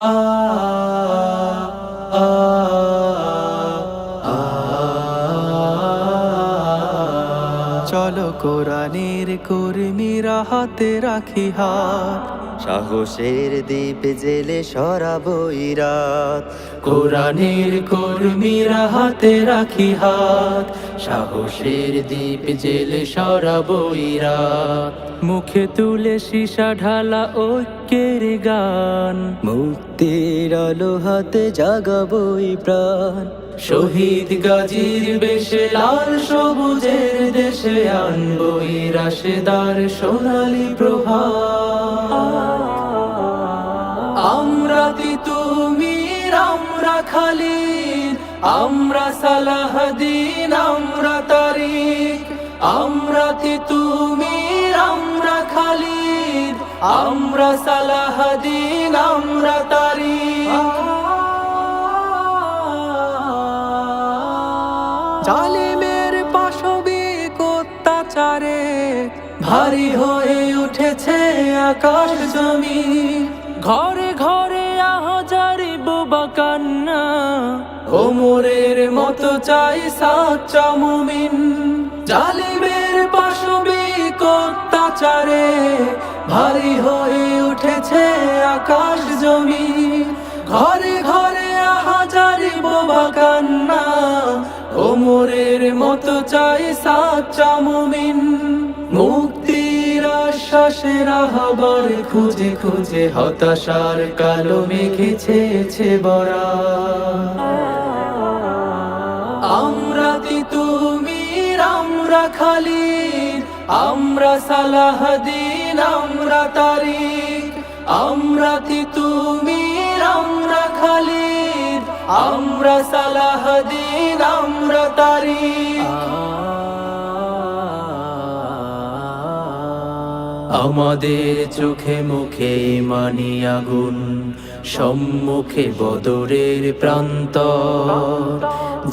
আ আ আ চলো কোরআনের কর্মীরা হাতে রাখি হাত, সাহসের দ্বীপ জেলে সরাবো রাত। কোরআনের কর্মীরা হাতে রাখি হাত, সাহসের দ্বীপ জেলে সরাবো রাত। মুখে তুলে সীসা ঢালা ঐক্যের গান, মুক্তির আলো হাতে জাগাবোই প্রাণ। শহীদ গাজীর বেশে লাল সবুজের দেশে আনবই রাশেদার সোনালী প্রভা। আমরা তিতুমির, আমরা খালিদ, আমরা সালাহদ্দিন, আমরা তারিক। আমরা তিতুমির, আমরা খালিদ, আমরা সালাহদ্দিন, আমরা তারিক। জালিমের পাশবিক অত্যাচারে ভারী হয়ে উঠেছে আকাশ জমিন। ঘরে ঘরে আহাজারি বোবা কান্না, ওমরের মতো চাই সাচ্চা মুমিন। জালিমের পাশবিক অত্যাচারে ভারী হয়ে উঠেছে আকাশ জমিন। ঘরে ঘরে আহাজারি বোবা কান্না, ওমরের মতো চাই সাচ্চা মুমিন। মুক্তির আশ্বাসের আহ্বান খুঁজে খুঁজে হতাশার কালো মেঘে ছেয়েছে বরা। আমরা তিতুমির, আমরা খালিদ, আমরা সালাহদ্দিন, আমরা তারিক। আমরা তিতুমির, আমরা খালিদ, আমরা সালাহদ্দিন, আমরা তারিক। আমাদের চোখে মুখে ইমানি আগুন, সম্মুখে বদরের প্রান্ত।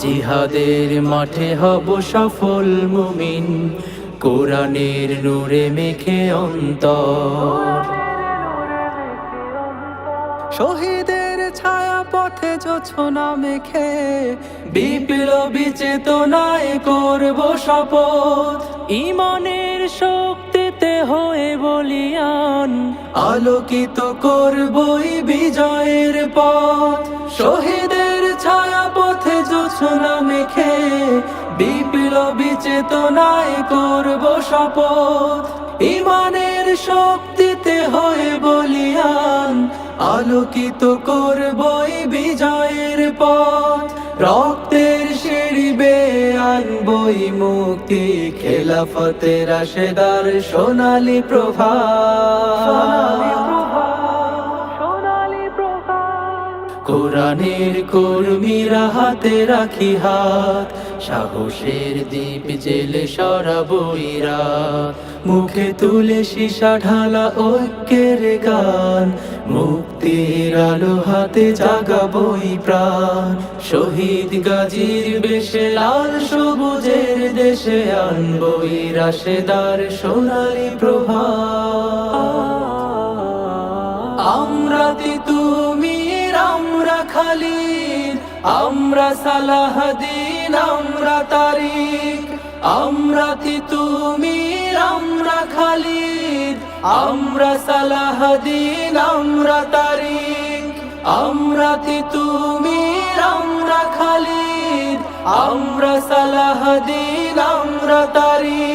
জিহাদের মাঠে হব সফল মুমিন, কোরআনের নূরে মেখে অন্তর। শহীদের ছায়া পথে জোছনা মেখে বিপ্লবী চেতনায় করব শপথ। ঈমানের শক্তিতে হয়ে বলিয়ান, আলোকিত করবই বিজয়ের পথ। শহীদের ছায়া পথে জোছনা মেখে বিপ্লবী চেতনায় করব শপথ। ঈমানের শক্তিতে হয়ে বলিয়ান, আলোকিত করবই বিজয়ের পথ। রক্তের সিঁড়ি বেয়ে আনবই মুক্তি, খেলাফতের রাশেদার সোনালী প্রভা। কোরআনের কর্মীরা হাতে রাখি হাত, সাহসের দ্বীপ জেলে সরাবই রাত। মুখে তুলে সীসা ঢালা ঐক্যের গান, মুক্তির আলো হাতে জাগাবই প্রাণ। শহীদ গাজীর বেশে লাল সবুজের দেশে আনবই রাশেদার সোনালী প্রভা। আমরা তিতুমির, আমরা খালিদ, আমরা সালাহদ্দিন, আমরা তারিক। আমরা তিতুমির, আমরা খালিদ, আমরা সালাহদ্দিন, আমরা তারিক। আমরা তিতুমির, আমরা খালিদ, আমরা সালাহদ্দিন, আমরা তারিক।